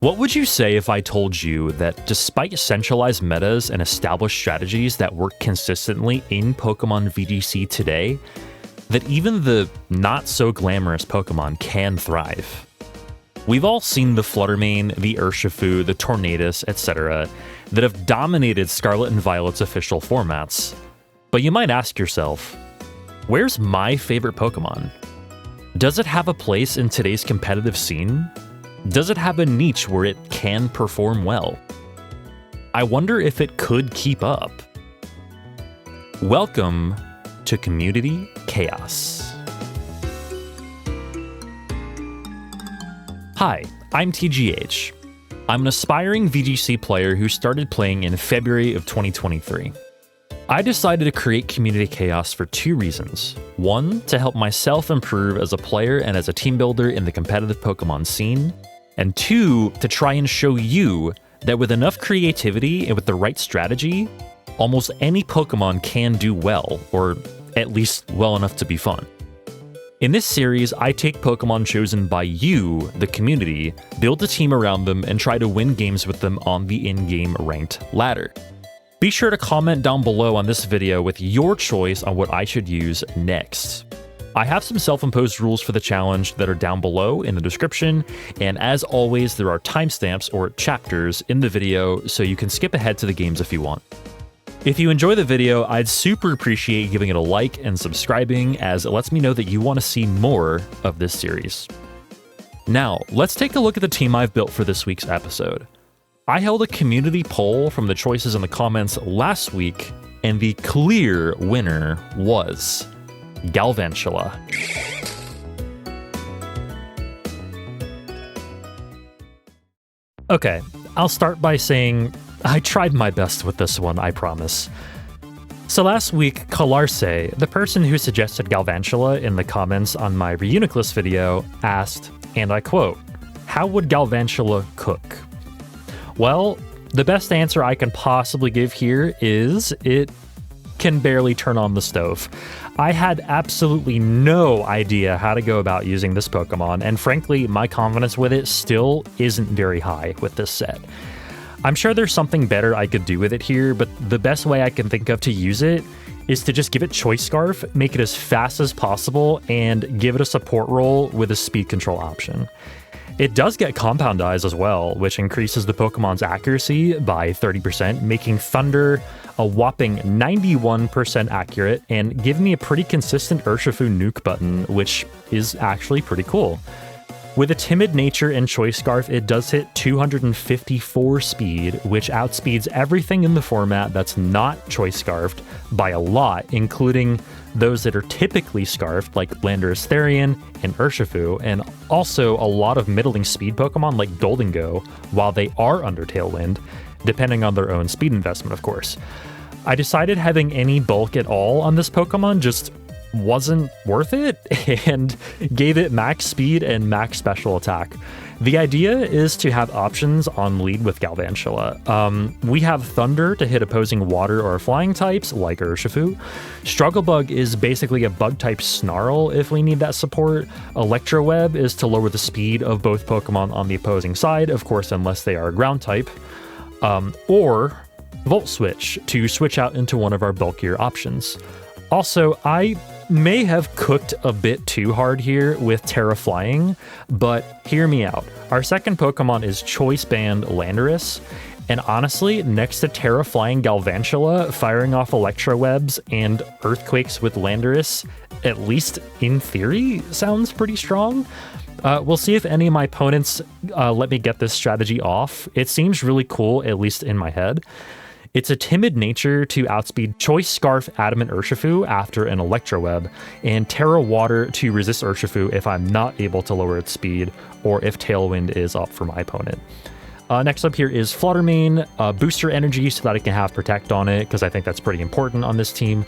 What would you say if I told you that despite centralized metas and established strategies that work consistently in Pokemon VGC today, that even the not-so-glamorous Pokemon can thrive? We've all seen the Fluttermane, the Urshifu, the Tornadus, etc. that have dominated Scarlet and Violet's official formats. But you might ask yourself, where's my favorite Pokemon? Does it have a place in today's competitive scene? Does it have a niche where it can perform well? I wonder if it could keep up. Welcome to Community Chaos. Hi, I'm TGH. I'm an aspiring VGC player who started playing in February of 2023. I decided to create Community Chaos for two reasons. One, to help myself improve as a player and as a team builder in the competitive Pokemon scene. And two, to try and show you that with enough creativity and with the right strategy, almost any Pokemon can do well, or at least well enough to be fun. In this series, I take Pokemon chosen by you, the community, build a team around them, and try to win games with them on the in-game ranked ladder. Be sure to comment down below on this video with your choice on what I should use next. I have some self-imposed rules for the challenge that are down below in the description, and as always, there are timestamps or chapters in the video, so you can skip ahead to the games if you want. If you enjoy the video, I'd super appreciate giving it a like and subscribing, as it lets me know that you want to see more of this series. Now, let's take a look at the team I've built for this week's episode. I held a community poll from the choices in the comments last week, and the clear winner was Galvantula. Okay, I'll start by saying I tried my best with this one, I promise. So last week, Kalarse, the person who suggested Galvantula in the comments on my Reuniclus video, asked, and I quote, "How would Galvantula cook?" Well, the best answer I can possibly give here is it can barely turn on the stove. I had absolutely no idea how to go about using this Pokemon, and frankly, my confidence with it still isn't very high with this set. I'm sure there's something better I could do with it here, but the best way I can think of to use it is to just give it Choice Scarf, make it as fast as possible, and give it a support role with a speed control option. It does get Compound Eyes as well, which increases the Pokemon's accuracy by 30%, making Thunder a whopping 91% accurate, and give me a pretty consistent Urshifu nuke button, which is actually pretty cool. With a timid nature and Choice Scarf, it does hit 254 speed, which outspeeds everything in the format that's not Choice Scarfed by a lot, including those that are typically scarfed, like Landorus Therian and Urshifu, and also a lot of middling speed Pokemon like Goldengo, while they are under Tailwind, depending on their own speed investment, of course. I decided having any bulk at all on this Pokemon just wasn't worth it, and gave it max speed and max special attack. The idea is to have options on lead with Galvantula. We have Thunder to hit opposing water or flying types, like Urshifu. Struggle Bug is basically a bug-type Snarl if we need that support. Electro Web is to lower the speed of both Pokemon on the opposing side, of course, unless they are ground type. Or Volt Switch to switch out into one of our bulkier options. Also, I may have cooked a bit too hard here with Terra Flying, but hear me out. Our second Pokemon is Choice Band Landorus, and honestly, next to Terra Flying Galvantula, firing off Electro Webs and Earthquakes with Landorus, at least in theory, sounds pretty strong. We'll see if any of my opponents let me get this strategy off. It seems really cool, at least in my head. It's a timid nature to outspeed Choice Scarf Adamant Urshifu after an Electro Web, and Terra Water to resist Urshifu if I'm not able to lower its speed, or if Tailwind is up for my opponent. Next up here is Fluttermane, booster energy so that I can have Protect on it, because I think that's pretty important on this team.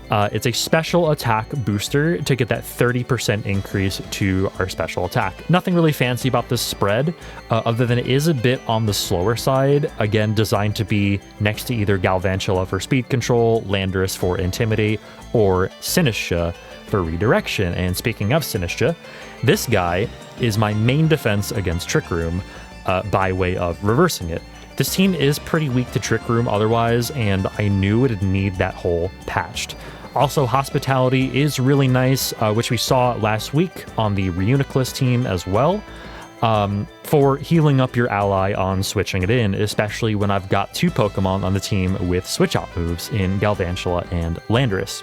It's a special attack booster to get that 30% increase to our special attack. Nothing really fancy about this spread, other than it is a bit on the slower side. Again, designed to be next to either Galvantula for speed control, Landorus for Intimidate, or Sinistcha for redirection. And speaking of Sinistcha, this guy is my main defense against Trick Room. by way of reversing it. This team is pretty weak to Trick Room otherwise, and I knew it'd need that hole patched. Also, Hospitality is really nice, which we saw last week on the Reuniclus team as well, for healing up your ally on switching it in, especially when I've got 2 Pokemon on the team with switch-out moves in Galvantula and Landorus.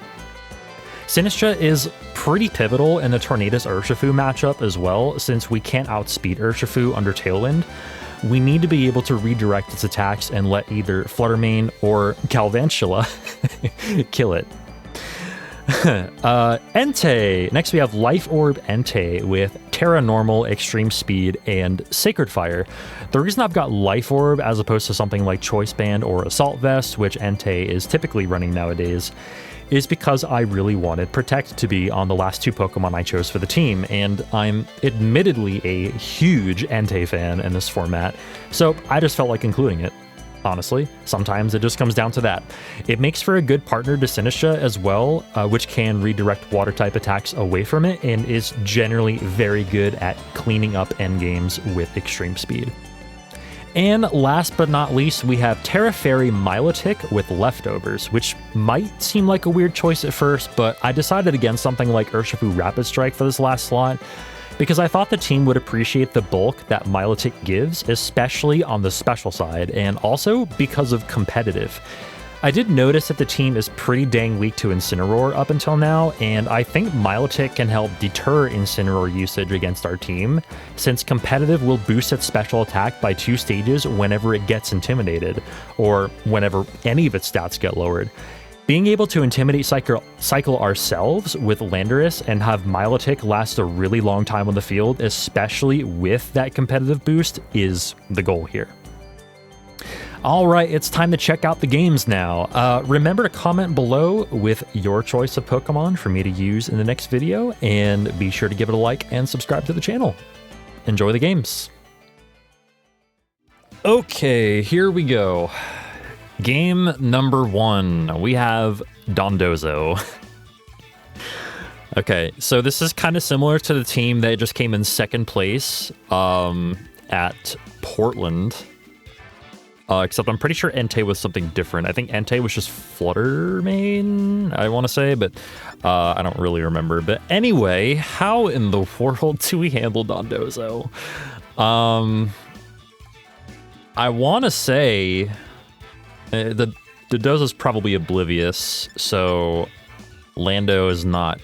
Sinistra is pretty pivotal in the Tornadus Urshifu matchup as well, since we can't outspeed Urshifu under Tailwind. We need to be able to redirect its attacks and let either Fluttermane or Galvantula kill it. Entei. Next we have Life Orb Entei with Terra Normal, Extreme Speed, and Sacred Fire. The reason I've got Life Orb as opposed to something like Choice Band or Assault Vest, which Entei is typically running nowadays, is because I really wanted Protect to be on the last 2 Pokemon I chose for the team, and I'm admittedly a huge Entei fan in this format, so I just felt like including it. Honestly, sometimes it just comes down to that. It makes for a good partner to Sinistra as well, which can redirect Water-type attacks away from it, and is generally very good at cleaning up endgames with Extreme Speed. And last but not least, we have Terra Fairy Milotic with Leftovers, which might seem like a weird choice at first, but I decided against something like Urshifu Rapid Strike for this last slot, because I thought the team would appreciate the bulk that Milotic gives, especially on the special side, and also because of competitive. I did notice that the team is pretty dang weak to Incineroar up until now, and I think Milotic can help deter Incineroar usage against our team, since competitive will boost its special attack by 2 stages whenever it gets intimidated, or whenever any of its stats get lowered. Being able to Intimidate cycle ourselves with Landorus and have Milotic last a really long time on the field, especially with that competitive boost, is the goal here. All right, it's time to check out the games now. Remember to comment below with your choice of Pokemon for me to use in the next video, and be sure to give it a like and subscribe to the channel. Enjoy the games. Okay, here we go. Game number 1, we have Dondozo. Okay, so this is kind of similar to the team that just came in 2nd place at Portland. Except I'm pretty sure Entei was something different. I think Entei was just Fluttermane, I want to say, but I don't really remember. But anyway, how in the world do we handle Dondozo? I want to say the Dondozo's probably oblivious, so Lando is not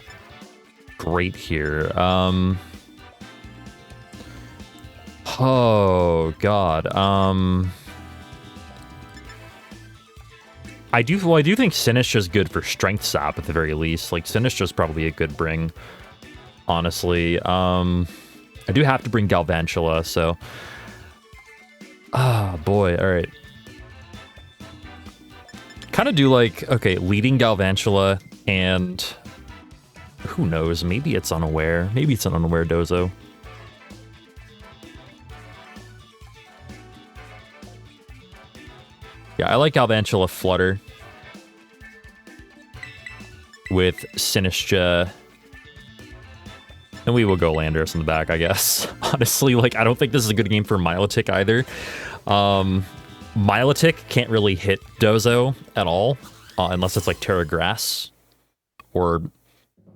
great here. Oh God. I do think Sinistra's good for Strength Sap at the very least. Like, Sinistra's probably a good bring, honestly. I do have to bring Galvantula, so... Ah, boy, alright. Kind of do like, okay, leading Galvantula, and... who knows, maybe it's unaware. Maybe it's an unaware Dozo. Yeah, I like Galvantula Flutter with Sinistra, and we will go Landorus in the back, I guess. Honestly, like, I don't think this is a good game for Milotic either. Milotic can't really hit Dozo at all, unless it's like Terra Grass, or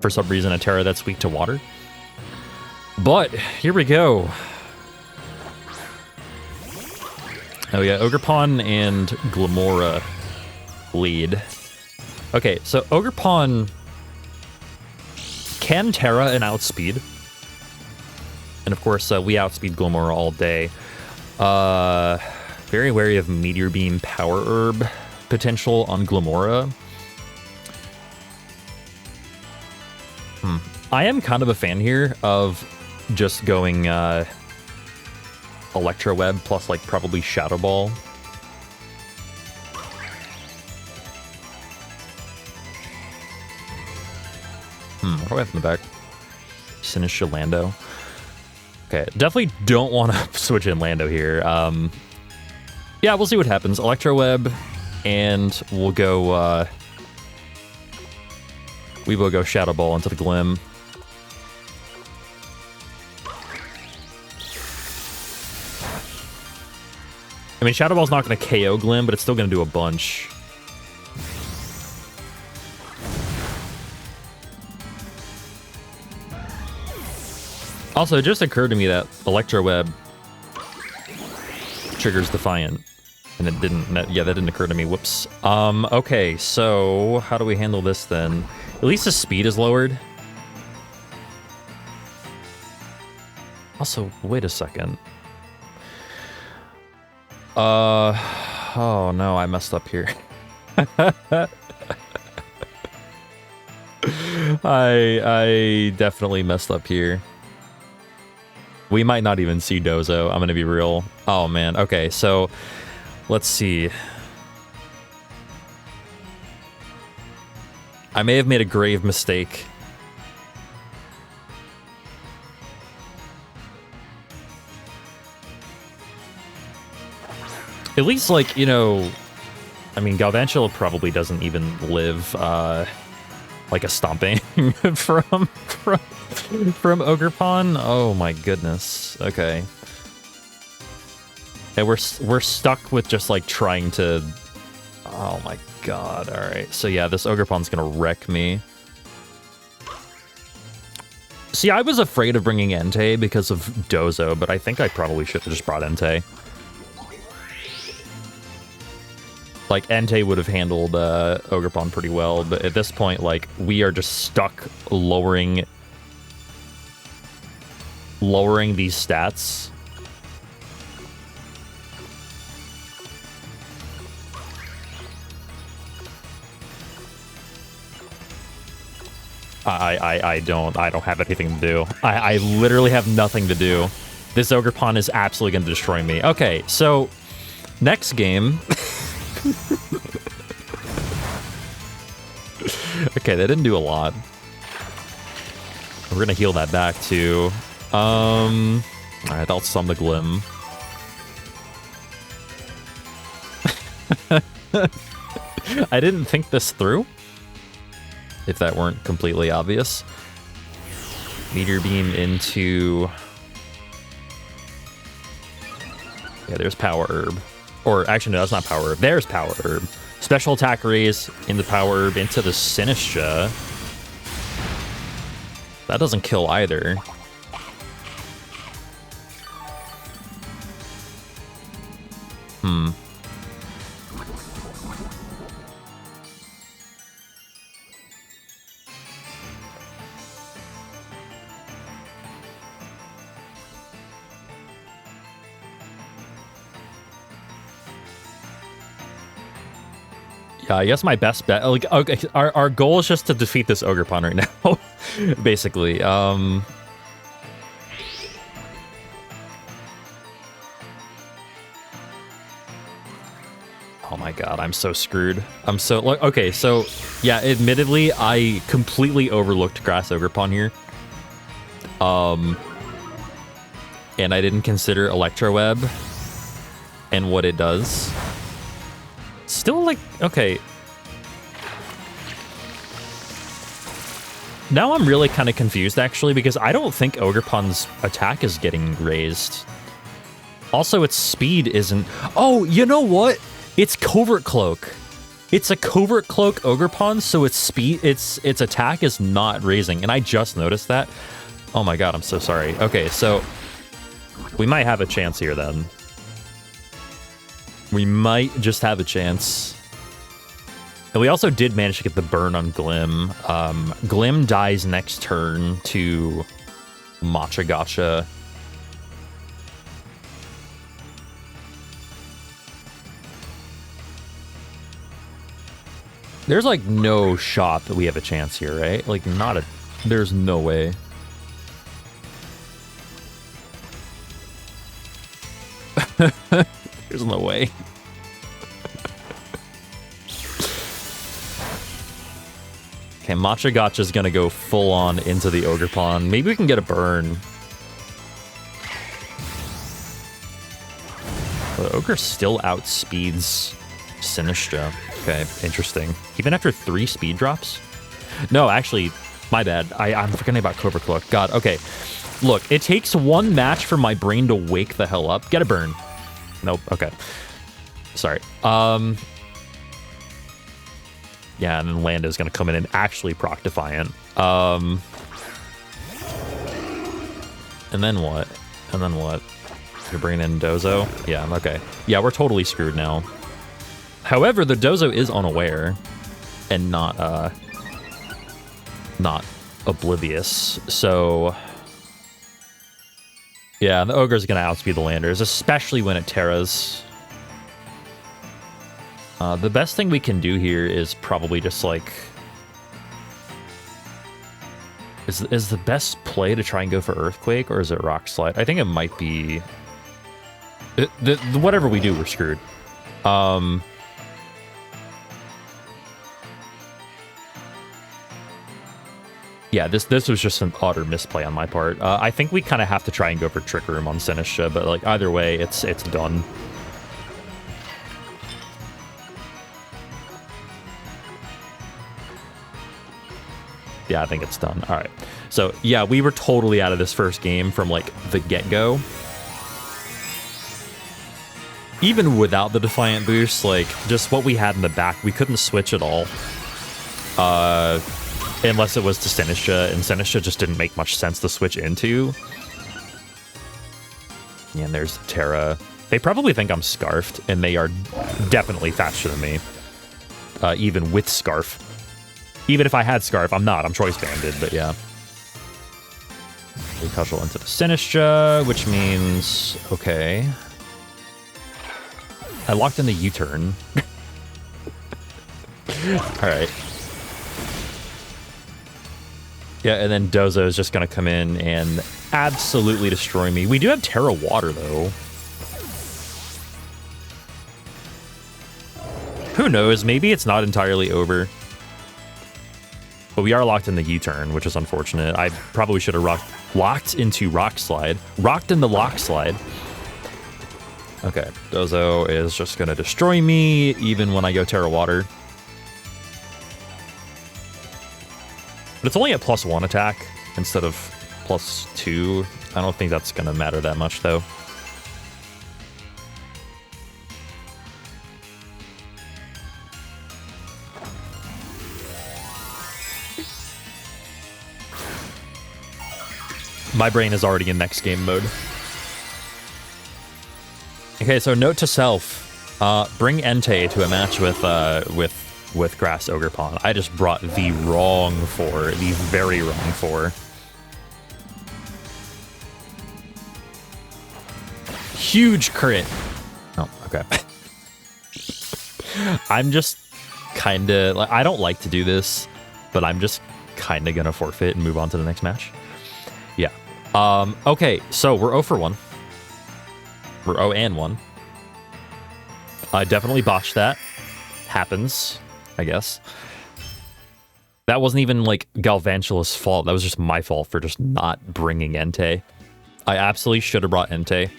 for some reason a Terra that's weak to water. But here we go. Oh yeah, Ogerpon and Glamora lead. Okay, so Ogerpon can Terra and outspeed. And of course, we outspeed Glamora all day. Very wary of Meteor Beam Power Herb potential on Glamora. I am kind of a fan here of just going Electro Web plus, like, probably Shadow Ball. What do I have in the back? Sinistra Lando. Okay, definitely don't want to switch in Lando here. Yeah, we'll see what happens. Electro Web, and we'll go... we will go Shadow Ball into the Glim. I mean, Shadow Ball's not going to KO Glim, but it's still going to do a bunch. Also, it just occurred to me that Electro Web triggers Defiant. And it didn't, yeah, that didn't occur to me. Whoops. Okay, so how do we handle this then? At least the speed is lowered. Also, wait a second. Oh no, I messed up here. I definitely messed up here. We might not even see Dozo, I'm gonna be real. Oh man, okay, so let's see. I may have made a grave mistake. At least, like, you know, I mean, Galvantula probably doesn't even live, like, a stomping from Ogerpon. Oh my goodness. Okay. And we're stuck with just, like, trying to... Oh my god, alright. So yeah, this Ogerpon's gonna wreck me. See, I was afraid of bringing Entei because of Dozo, but I think I probably should have just brought Entei. Like, Entei would have handled Ogerpon pretty well, but at this point, like, we are just stuck lowering these stats. I don't have anything to do. I literally have nothing to do. This Ogerpon is absolutely going to destroy me. Okay, so next game. Okay, that didn't do a lot. We're gonna heal that back too. Alright, I'll summon the Glim. I didn't think this through, if that weren't completely obvious. Meteor Beam into... Yeah, there's Power Herb. Or, actually, no, that's not Power Herb. There's Power Herb. Special attack raise into Power Herb into the Sinistra. That doesn't kill either. Yeah, I guess my best bet, like, okay, our goal is just to defeat this Ogerpon right now, basically. Oh my god, I'm so screwed. I'm so, like, okay, so, yeah, admittedly, I completely overlooked Grass Ogerpon here. And I didn't consider Electro Web and what it does. Still, like, okay. Now I'm really kind of confused, actually, because I don't think Ogerpon's attack is getting raised. Also, its speed isn't... Oh, you know what? It's Covert Cloak. It's a Covert Cloak Ogerpon, so its speed, its attack is not raising, and I just noticed that. Oh my god, I'm so sorry. Okay, so we might have a chance here, then. We might just have a chance. And we also did manage to get the burn on Glim. Glim dies next turn to Matcha Gotcha. There's, like, no shot that we have a chance here, right? Like, not a... There's no way. There's no way. Okay, Matcha Gotcha's gonna go full on into the Ogerpon. Maybe we can get a burn. The Ogre still outspeeds Sinistra. Okay, interesting. Even after 3 speed drops? No, actually, my bad. I'm forgetting about Cobra Cloak. God, okay. Look, it takes 1 match for my brain to wake the hell up. Get a burn. Nope, okay. Sorry. Yeah, and then Lando's gonna come in and actually proc Defiant. And then what? And then what? You're bringing in Dozo? Yeah, okay. Yeah, we're totally screwed now. However, the Dozo is unaware and not oblivious, so... Yeah, the Ogre's gonna outspeed the Landers, especially when it Terras. The best thing we can do here is probably just, like... Is the best play to try and go for Earthquake, or is it Rock Slide? I think it might be... whatever we do, we're screwed. Yeah, this was just an utter misplay on my part. I think we kind of have to try and go for Trick Room on Sinistra, but like either way, it's done. Yeah, I think it's done. All right. So yeah, we were totally out of this first game from like the get-go. Even without the Defiant boost, like just what we had in the back, we couldn't switch at all. Unless it was to Sinistra, and Sinistra just didn't make much sense to switch into. Yeah, and there's Terra. They probably think I'm Scarfed, and they are definitely faster than me. Even with Scarf. Even if I had Scarf, I'm not. I'm Choice Banded, but yeah. We cudgel into the Sinistra, which means... Okay. I locked in the U-turn. Alright. Yeah, and then Dozo is just going to come in and absolutely destroy me. We do have Terra Water, though. Who knows? Maybe it's not entirely over. But we are locked in the U-turn, which is unfortunate. I probably should have locked into Rock Slide. Rocked in the Lock Slide. Okay, Dozo is just going to destroy me, even when I go Terra Water. But it's only at +1 attack instead of +2. I don't think that's going to matter that much, though. My brain is already in next game mode. Okay, so note to self: bring Entei to a match with Grass Ogerpon. I just brought the wrong four, the very wrong four. Huge crit. Oh, okay. I'm just kind of... I don't like to do this, but I'm just kind of going to forfeit and move on to the next match. Yeah. Okay, so we're 0 for 1. We're 0 and 1. I definitely botched that. Happens, I guess. That wasn't even, like, Galvantula's fault. That was just my fault for just not bringing Entei. I absolutely should have brought Entei.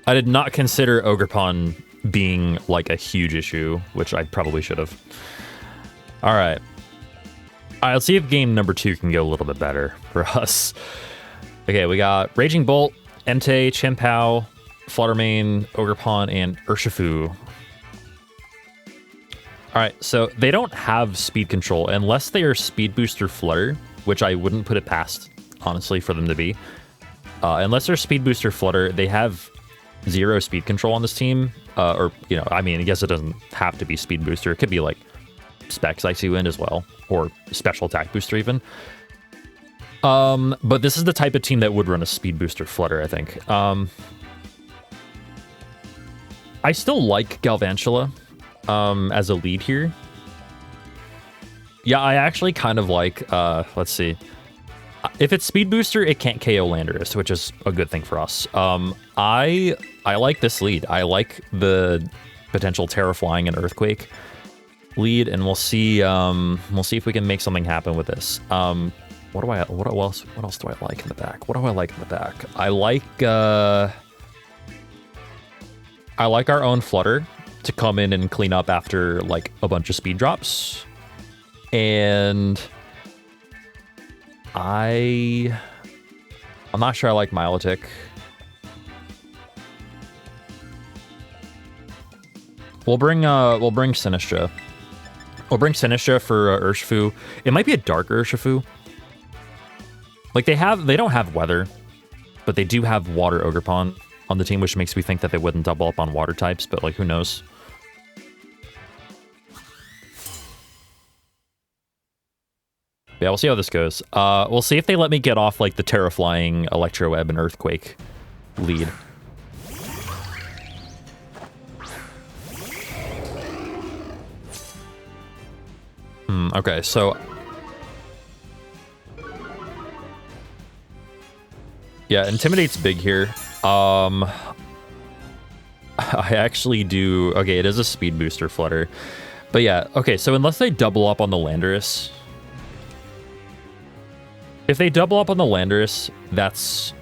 I did not consider Ogerpon being, like, a huge issue, which I probably should have. All right. All right, let's see if game number 2 can go a little bit better for us. Okay, we got Raging Bolt, Entei, Chien-Pao, Fluttermane, Ogerpon, and Urshifu. All right, so they don't have speed control unless they are Speed Booster Flutter, which I wouldn't put it past, honestly, for them to be. Unless they're Speed Booster Flutter, they have 0 speed control on this team. Or, you know, I mean, I guess it doesn't have to be Speed Booster. It could be, like, Specs Icy Wind as well, or Special Attack Booster even. But this is the type of team that would run a Speed Booster Flutter, I think. I still like Galvantula as a lead here. Yeah, I actually kind of like, let's see. If it's Speed Booster, it can't KO Landorus, which is a good thing for us. I like this lead. I like the potential Terraflying and Earthquake lead, and we'll see if we can make something happen with this. What else do I like in the back? What do I like in the back? I like our own Flutter to come in and clean up after like a bunch of speed drops. And I'm not sure I like Milotic. We'll bring Sinistra. We'll bring Sinistra for Urshifu. It might be a dark Urshifu. Like they don't have weather, but they do have water Ogerpon on the team, which makes me think that they wouldn't double up on water types, but like who knows? Yeah, we'll see how this goes. We'll see if they let me get off like the Terraflying, Electro Web, and Earthquake lead. Okay, so yeah, Intimidate's big here. I actually do. Okay, it is a speed booster Flutter, but yeah. Okay, so unless they double up on the Landorus, if they double up on the Landorus, that's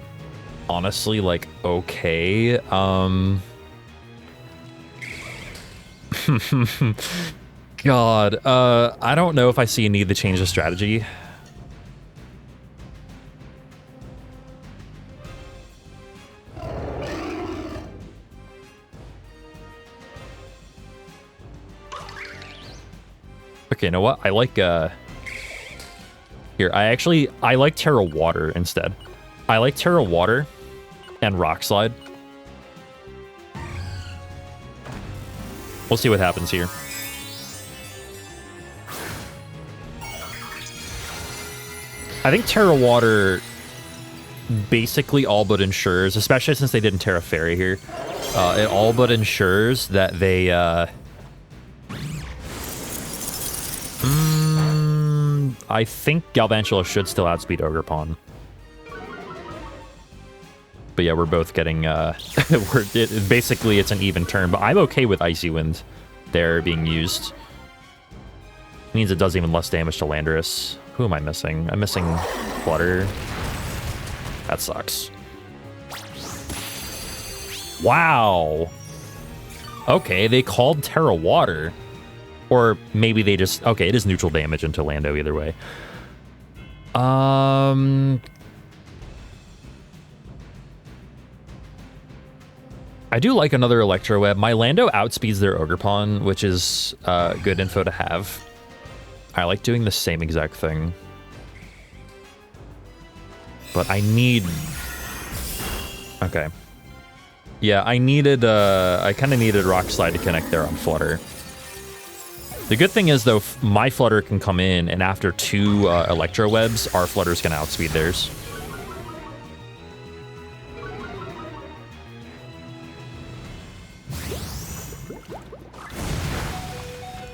honestly like okay. God, I don't know if I see a need to change the strategy. Okay, you know what? I like, here, I like Terra Water instead. I like Terra Water and Rock Slide. We'll see what happens here. I think Terra Water basically all but ensures, especially since they didn't Terra Fairy here, it all but ensures that they, I think Galvantula should still outspeed Ogerpon. But yeah, we're both getting, basically it's an even turn, but I'm okay with Icy Wind there being used. Means it does even less damage to Landorus. Who am I missing? I'm missing Flutter. That sucks. Wow. Okay, they called Terra Water. Or maybe they just... Okay, it is neutral damage into Lando either way. I do like another Electro Web. My Lando outspeeds their Ogerpon, which is good info to have. I like doing the same exact thing. But I need... Okay. Yeah, I needed... I kind of needed Rock Slide to connect there on Flutter. The good thing is, though, my Flutter can come in, and after 2 Electro Webs, our Flutter's going to outspeed theirs.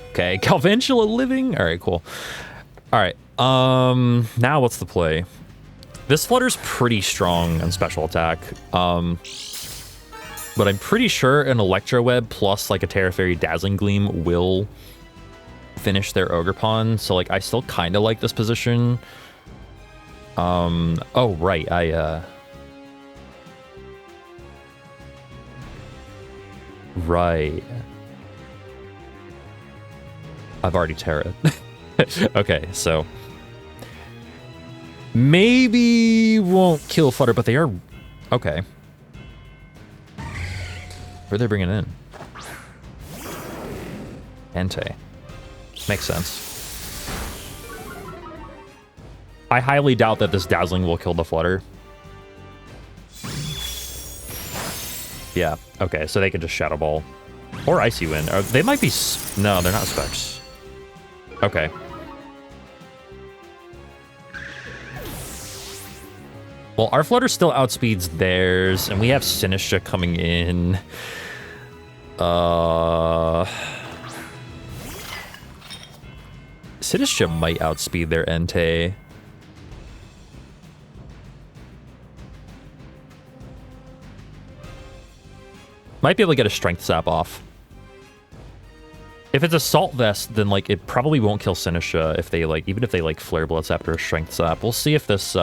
Okay, Galvantula living? Alright, cool. Alright, now what's the play? This Flutter's pretty strong on special attack. But I'm pretty sure an Electro Web plus like a Terra Fairy Dazzling Gleam will finish their Ogerpon. So like I still kind of like this position. Oh right, right. I've already Terra'd. Okay, so maybe won't kill Flutter, but they are okay. Who are they bringing in? Entei. Makes sense. I highly doubt that this Dazzling will kill the Flutter. Yeah, okay, so they could just Shadow Ball. Or Icy Wind. They might be... No, they're not Specs. Okay. Well, our Flutter still outspeeds theirs, and we have Sinistra coming in. Sinistra might outspeed their Entei. Might be able to get a Strength Sap off. If it's Assault Vest, then like it probably won't kill Sinistra if they like, even if they like Flare Blitz after a Strength Sap. We'll see if this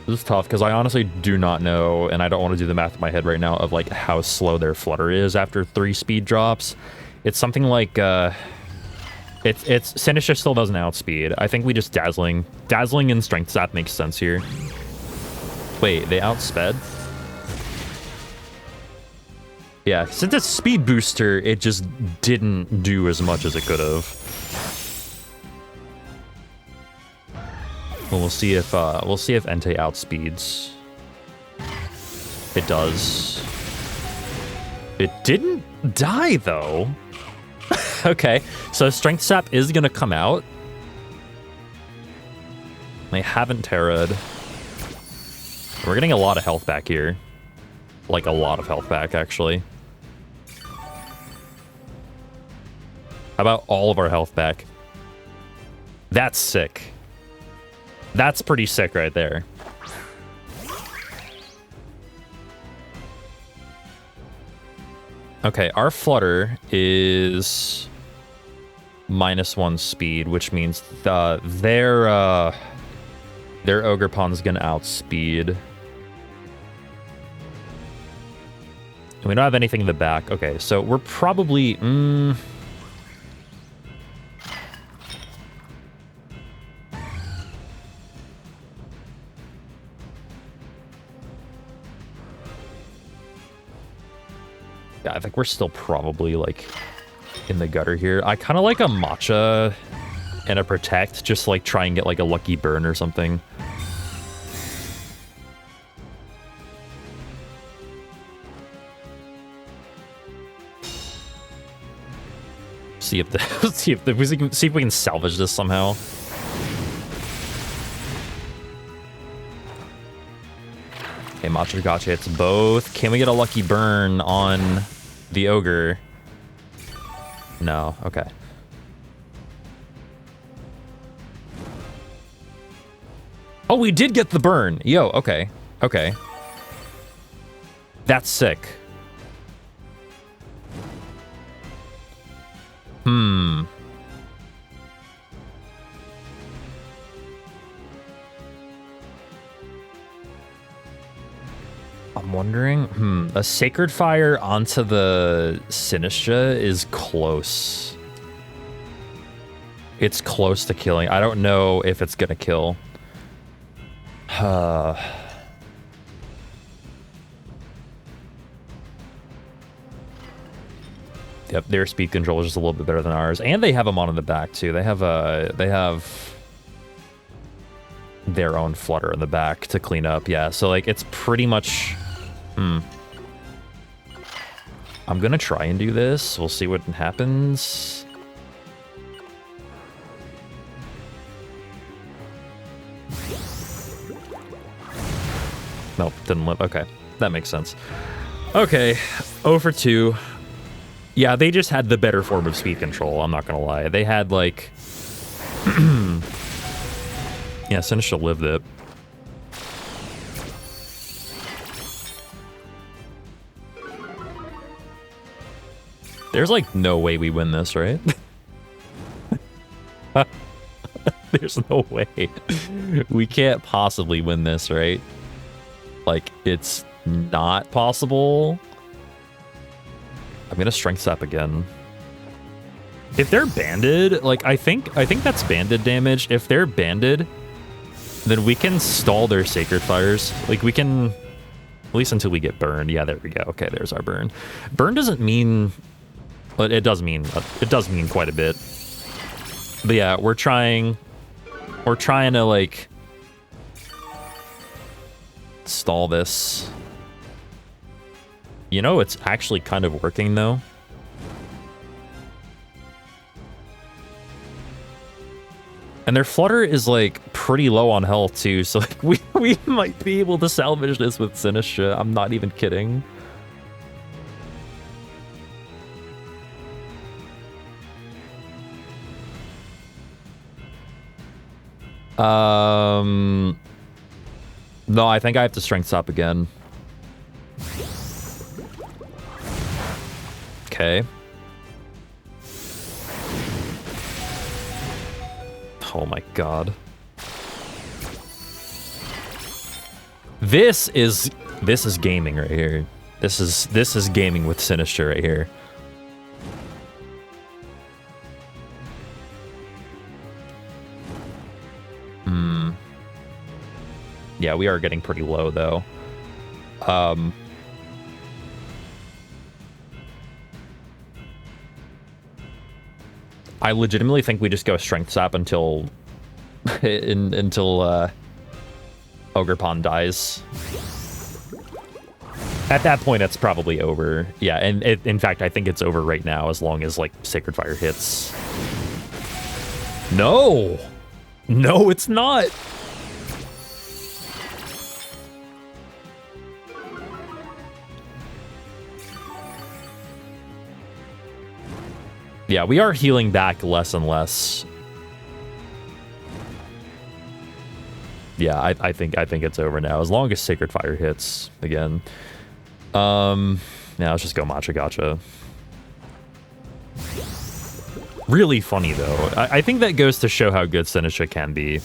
This is tough because I honestly do not know, and I don't want to do the math in my head right now of like how slow their Flutter is after 3 speed drops. It's something like, it's Sinister still doesn't outspeed. I think we just Dazzling. Dazzling and Strength Sap makes sense here. Wait, they outsped? Yeah, since it's Speed Booster, it just didn't do as much as it could have. Well, we'll see if Entei outspeeds. It does. It didn't die though. Okay, so Strength Sap is gonna come out. They haven't Terra'd. We're getting a lot of health back here. Like a lot of health back, actually. How about all of our health back? That's sick. That's pretty sick right there. Okay, our Flutter is -1 speed, which means their Ogerpon's gonna outspeed. We don't have anything in the back. Okay, so we're probably... Yeah, I think we're still probably, like, in the gutter here. I kind of like a Matcha and a Protect, just, like, try and get, like, a Lucky Burn or something. See if we can salvage this somehow. Okay, Matcha Gotcha hits both. Can we get a Lucky Burn on the Ogre? No, okay. Oh, we did get the burn. Yo, okay. Okay. That's sick. I'm wondering, a Sacred Fire onto the Sinistra is close. It's close to killing. I don't know if it's gonna kill. Yep, their speed control is just a little bit better than ours, and they have a mon in the back too. They have their own Flutter in the back to clean up. Yeah, so like it's pretty much. I'm gonna try and do this. We'll see what happens. Nope, didn't live. Okay, that makes sense. Okay, 0 for 2. Yeah, they just had the better form of speed control, I'm not gonna lie. They had, like... yeah, Sinister lived it. There's, like, no way we win this, right? There's no way. We can't possibly win this, right? Like, it's not possible. I'm gonna Strength Sap again. If they're banded, like, I think that's banded damage. If they're banded, then we can stall their Sacred Fires. Like, we can... At least until we get burned. Yeah, there we go. Okay, there's our burn. Burn doesn't mean... But it does mean quite a bit. But yeah, we're trying to, like... stall this. You know, it's actually kind of working, though. And their Flutter is, like, pretty low on health, too. So, like, we might be able to salvage this with Sinistra. I'm not even kidding. No, I think I have to Strength Sap again. Okay. Oh my god. This is gaming right here. This is gaming with Sinister right here. Yeah, we are getting pretty low, though. I legitimately think we just go Strength Sap until... until, Ogerpon dies. At that point, it's probably over. Yeah, and in fact, I think it's over right now, as long as, like, Sacred Fire hits. No! No, it's not! Yeah, we are healing back less and less. Yeah, I think it's over now, as long as Sacred Fire hits again. Now let's just go Matcha Gotcha. Really funny though. I think that goes to show how good Sinistra can be.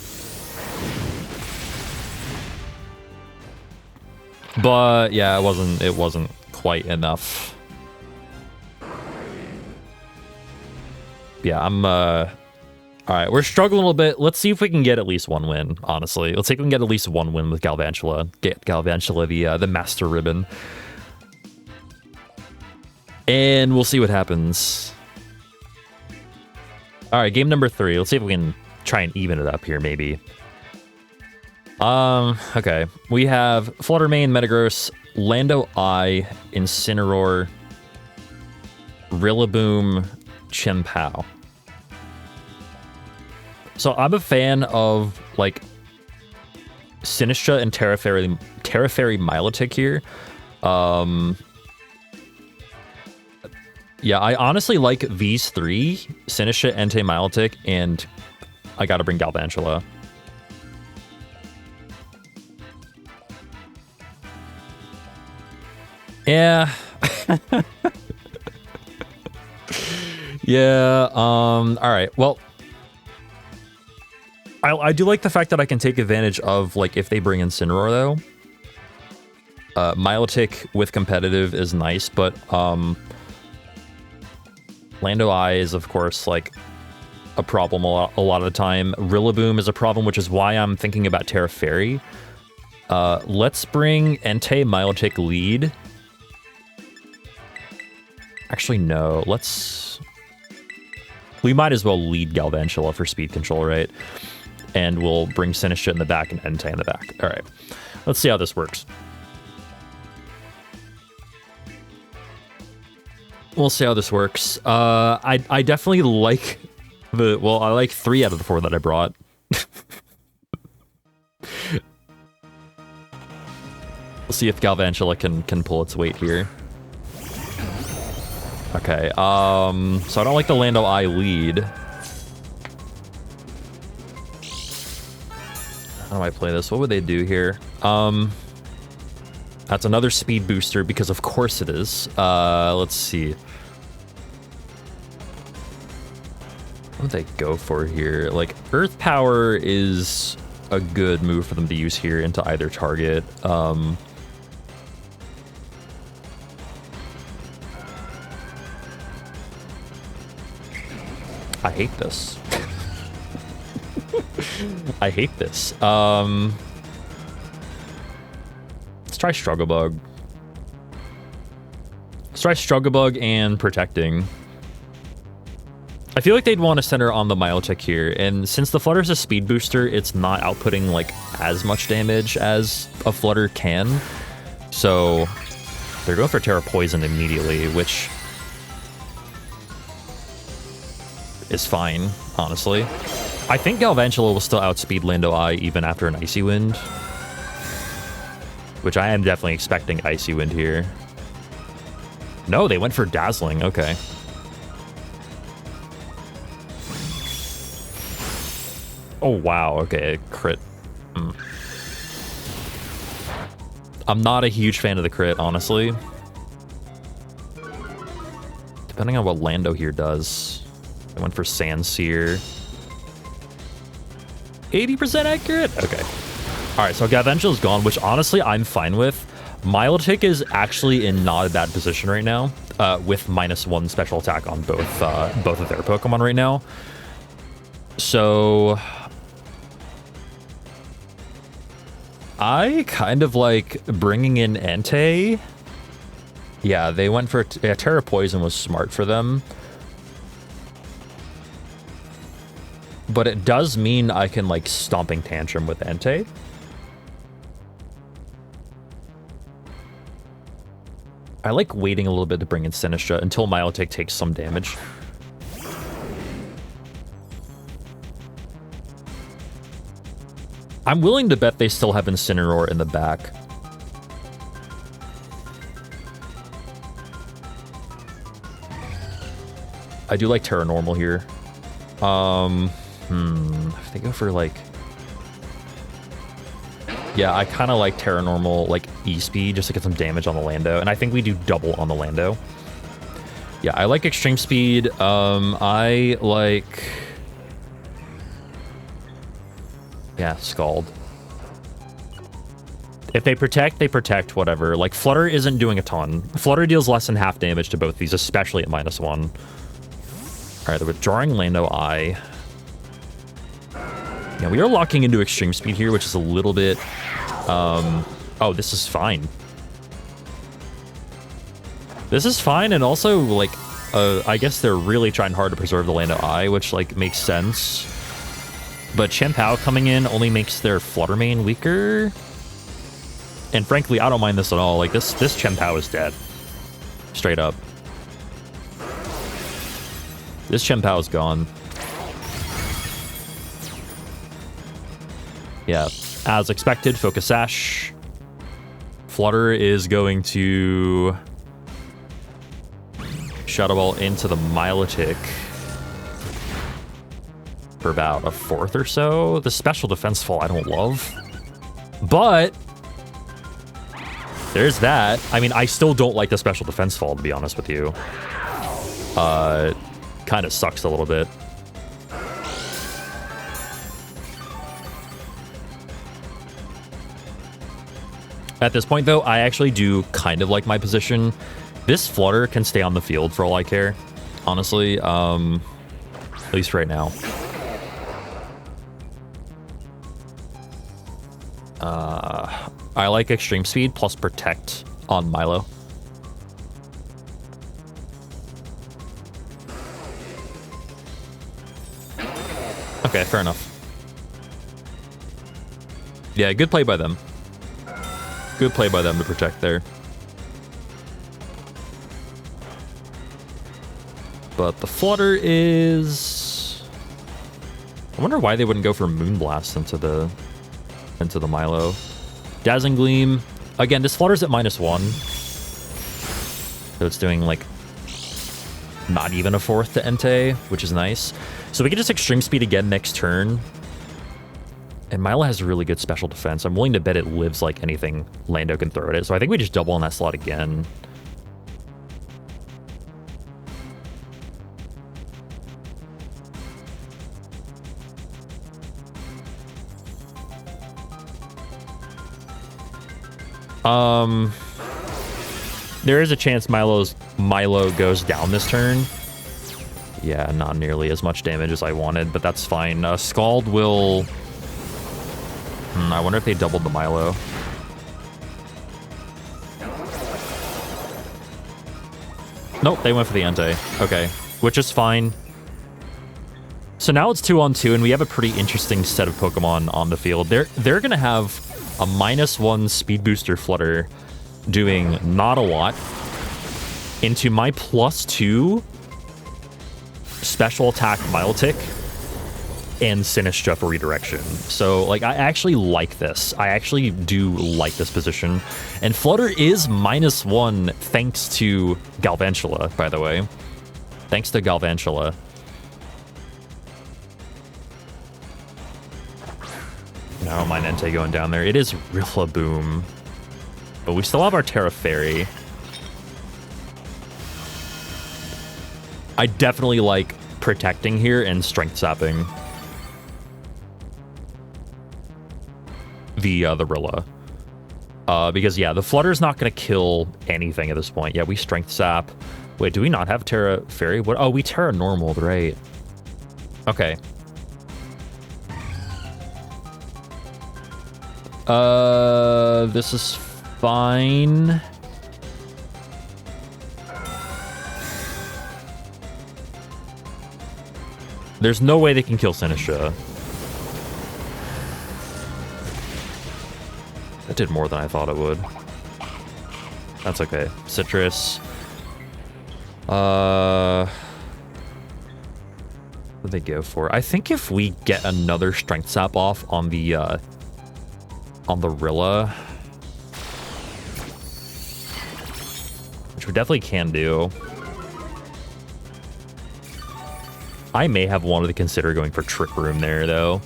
But yeah, it wasn't quite enough. Yeah, I'm all right, we're struggling a little bit. Let's see if we can get at least one win, honestly. Let's see if we can get at least one win with Galvantula. Get Galvantula the Master Ribbon. And we'll see what happens. All right, game number 3. Let's see if we can try and even it up here, maybe. Okay. We have Fluttermane, Metagross, Lando Eye, Incineroar, Rillaboom, Chien-Pao. So I'm a fan of, like, Sinistra and Terra Fairy Milotic here. Yeah, I honestly like these 3, Sinistra, Entei, Milotic, and I gotta bring Galvantula. Yeah. Yeah, all right, well... I do like the fact that I can take advantage of, like, if they bring Incineroar, though. Milotic with competitive is nice, but, Lando Eye is, of course, like, a problem a lot of the time. Rillaboom is a problem, which is why I'm thinking about Terra Fairy. Let's bring Entei, Milotic lead. Actually, no. We might as well lead Galvantula for speed control, right? And we'll bring Sinistra in the back and Entei in the back. All right. Let's see how this works. We'll see how this works. I definitely like I like 3 out of the 4 that I brought. We'll see if Galvantula can pull its weight here. Okay, so I don't like the Lando Eye lead. How do I play this? What would they do here? That's another speed booster, because of course it is. Let's see. What would they go for here? Like, Earth Power is a good move for them to use here into either target. I hate this. I hate this. Let's try Struggle Bug. Let's try Struggle Bug and Protecting. I feel like they'd want to center on the Milotic here, and since the Flutter's a speed booster, it's not outputting, like, as much damage as a Flutter can. So they're going for Terra Poison immediately, which is fine, honestly. I think Galvantula will still outspeed Lando Eye even after an Icy Wind, which I am definitely expecting Icy Wind here. No, they went for Dazzling. Okay. Oh, wow. Okay, crit. I'm not a huge fan of the crit, honestly. Depending on what Lando here does. I went for Sandsear. 80% accurate? Okay. Alright, so Galvantula's gone, which honestly I'm fine with. Milotic is actually in not a bad position right now, with -1 special attack on both of their Pokemon right now. So I kind of like bringing in Entei. Yeah, they went for... Terra Poison was smart for them. But it does mean I can, like, Stomping Tantrum with Entei. I like waiting a little bit to bring in Sinistra until Milotic takes some damage. I'm willing to bet they still have Incineroar in the back. I do like Terra Normal here. If they go for like... Yeah, I kind of like Terra Normal, like E-Speed, just to get some damage on the Lando. And I think we do double on the Lando. Yeah, I like Extreme Speed. I like... Yeah, Scald. If they protect, whatever. Like, Flutter isn't doing a ton. Flutter deals less than half damage to both these, especially at -1. Alright, they're withdrawing Lando Eye. Yeah, we are locking into Extreme Speed here, which is a little bit... Oh, this is fine. This is fine, and also, like, I guess they're really trying hard to preserve the Lando Eye, which, like, makes sense. But Chien-Pao coming in only makes their Flutter main weaker. And frankly, I don't mind this at all. Like, this Chien-Pao is dead. Straight up. This Chien-Pao is gone. Yeah, as expected, Focus Sash. Flutter is going to... Shadow Ball into the Milotic. For about a fourth or so. The special defense fall I don't love. But there's that. I mean, I still don't like the special defense fall, to be honest with you. Kind of sucks a little bit. At this point, though, I actually do kind of like my position. This Flutter can stay on the field for all I care, honestly. At least right now. I like Extreme Speed plus Protect on Milo. Okay, fair enough. Yeah, good play by them. Good play by them to protect there. But the Flutter is... I wonder why they wouldn't go for Moonblast into the Milo. Dazzling Gleam. Again, this Flutter's at -1. So it's doing, like, not even a fourth to Entei, which is nice. So we can just Extreme Speed again next turn. And Milo has really good special defense. I'm willing to bet it lives like anything Lando can throw at it. So I think we just double on that slot again. There is a chance Milo goes down this turn. Yeah, not nearly as much damage as I wanted, but that's fine. Scald will... I wonder if they doubled the Milo. Nope, they went for the Entei. Okay, which is fine. So now it's 2-on-2, and we have a pretty interesting set of Pokemon on the field. They're gonna have a -1 Speed Booster Flutter doing not a lot into my +2 Special Attack Milotic and Sinistra for redirection. So, like, I actually like this. I actually do like this position. And Flutter is -1 thanks to Galvantula, by the way. Thanks to Galvantula. I don't mind Entei going down there. It is Rillaboom. But we still have our Terra Fairy. I definitely like protecting here and strength sapping the Rilla. Because, yeah, the Flutter's not going to kill anything at this point. Yeah, we strength sap. Wait, do we not have Terra Fairy? What? Oh, we Terra Normaled, right? Okay. This is fine. There's no way they can kill Sinistra. That did more than I thought it would. That's okay. Citrus. What do they go for? I think if we get another strength sap off on the Rilla, which we definitely can do. I may have wanted to consider going for Trick Room there, though,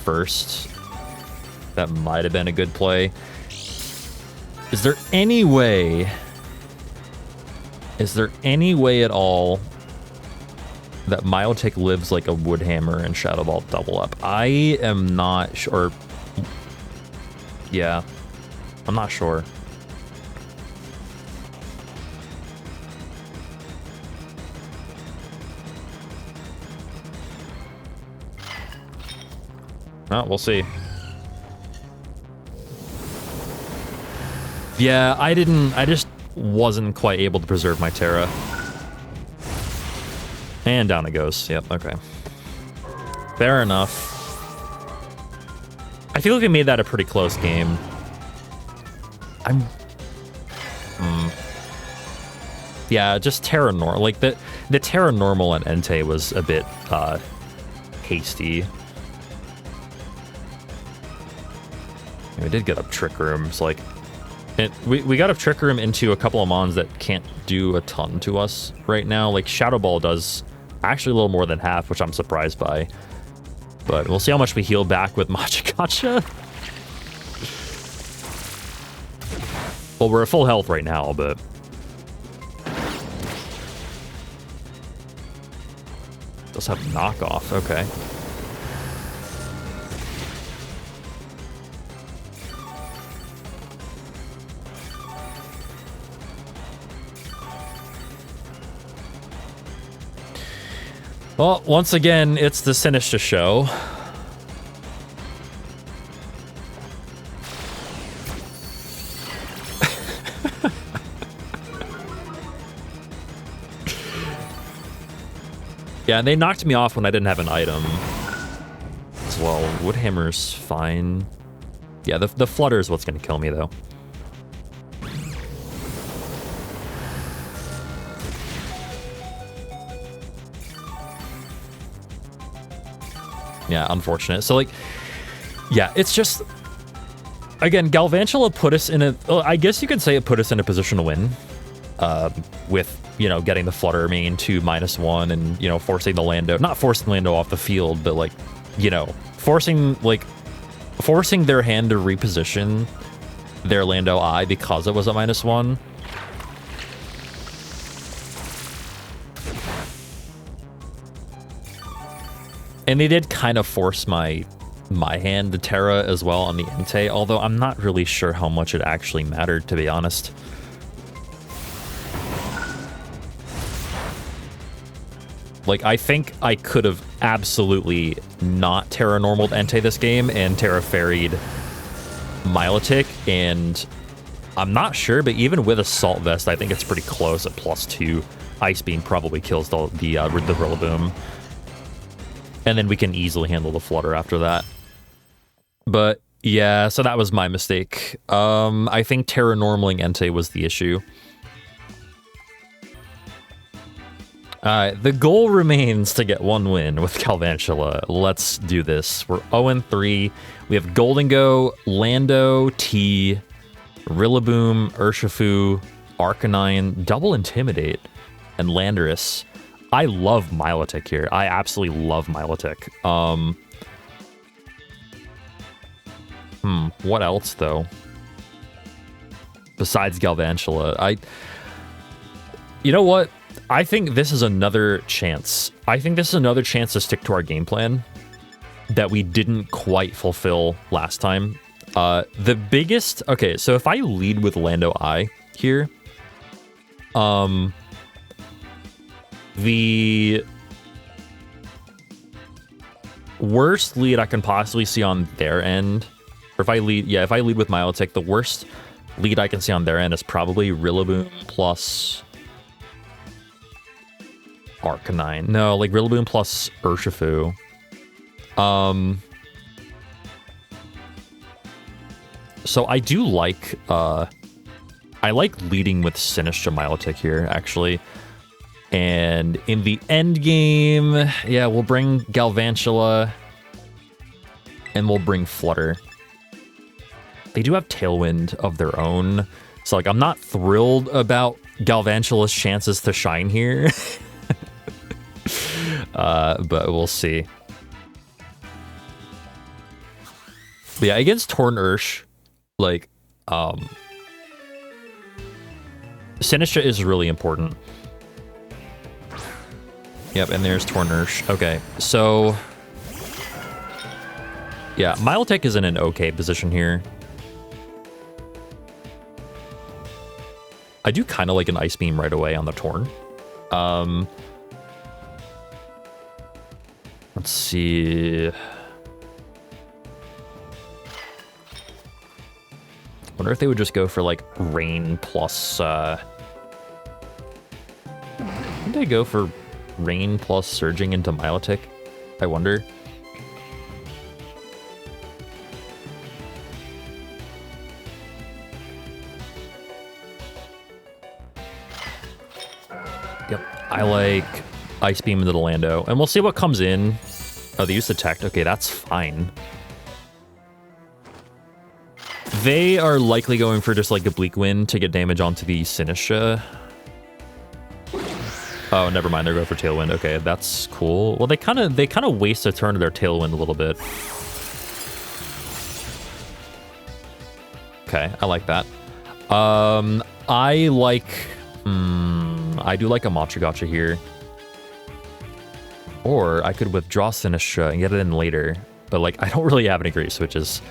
first. That might have been a good play. Is there any way... Is there any way at all that Milotic lives like a Woodhammer and Shadow Ball double up? I am not sure. Yeah, I'm not sure. Oh, we'll see. Yeah, I just wasn't quite able to preserve my Terra. And down it goes. Yep, okay. Fair enough. I feel like we made that a pretty close game. Yeah, just Terra Normal. Like, the Terra Normal and Entei was a bit, hasty. We did get up Trick Rooms, like... We got up Trick Room into a couple of mons that can't do a ton to us right now. Like, Shadow Ball does actually a little more than half, which I'm surprised by. But we'll see how much we heal back with Machikacha. Well, we're at full health right now, but... Does have knockoff, okay. Well, once again, it's the Sinistra show. Yeah, and they knocked me off when I didn't have an item as well. Woodhammer's fine. Yeah, the Flutter is what's going to kill me, though. Yeah, unfortunate. So, like, yeah, it's just... Again, Galvantula put us in a... I guess you could say it put us in a position to win. With, you know, getting the Flutter main to -1 and, you know, forcing the Lando... Not forcing Lando off the field, but, like, you know, forcing their hand to reposition their Lando eye because it was a -1. And they did kind of force my hand to Terra as well on the Entei, although I'm not really sure how much it actually mattered, to be honest. Like, I think I could have absolutely not Terra Normaled Entei this game and Terra Ferried Milotic, and I'm not sure, but even with Assault Vest, I think it's pretty close at +2. Ice Beam probably kills the Rillaboom. And then we can easily handle the Flutter after that. But yeah, so that was my mistake. I think Terra Normaling Entei was the issue. Alright, the goal remains to get 1 win with Galvantula. Let's do this. We're 0-3. We have Goldengo, Lando, T, Rillaboom, Urshifu, Arcanine, Double Intimidate, and Landorus. I love Milotic here. I absolutely love Milotic. What else, though? Besides Galvantula, you know what? I think this is another chance. I think this is another chance to stick to our game plan that we didn't quite fulfill last time. The biggest... Okay, so if I lead with Lando Eye here, the worst lead I can possibly see on their end Or if I lead, yeah, if I lead with Milotic, the worst lead I can see on their end is probably Rillaboom plus Arcanine. No, like Rillaboom plus Urshifu. So I do like, I like leading with Sinistcha Milotic here, actually. And in the end game, yeah, we'll bring Galvantula and we'll bring Flutter. They do have Tailwind of their own. So, like, I'm not thrilled about Galvantula's chances to shine here. But we'll see. But yeah, against Tornursh, like, Sinistcha is really important. Yep, and there's Tornursh. Okay, so... yeah, Milotic is in an okay position here. I do kind of like an Ice Beam right away on the Torn. Let's see... wonder if they would just go for, like, Rain plus, would they go for Rain plus Surging into Milotic? I wonder. Yep, I like Ice Beam into the Lando. And we'll see what comes in. Oh, they used Detect. Okay, that's fine. They are likely going for just like a Bleak Wind to get damage onto the Sinistcha. Oh, never mind. They're going for Tailwind. Okay, that's cool. Well, they kind of waste a turn of their Tailwind a little bit. Okay, I like that. I like... I do like a Machagacha here. Or I could withdraw Sinistcha and get it in later. But, like, I don't really have any great switches.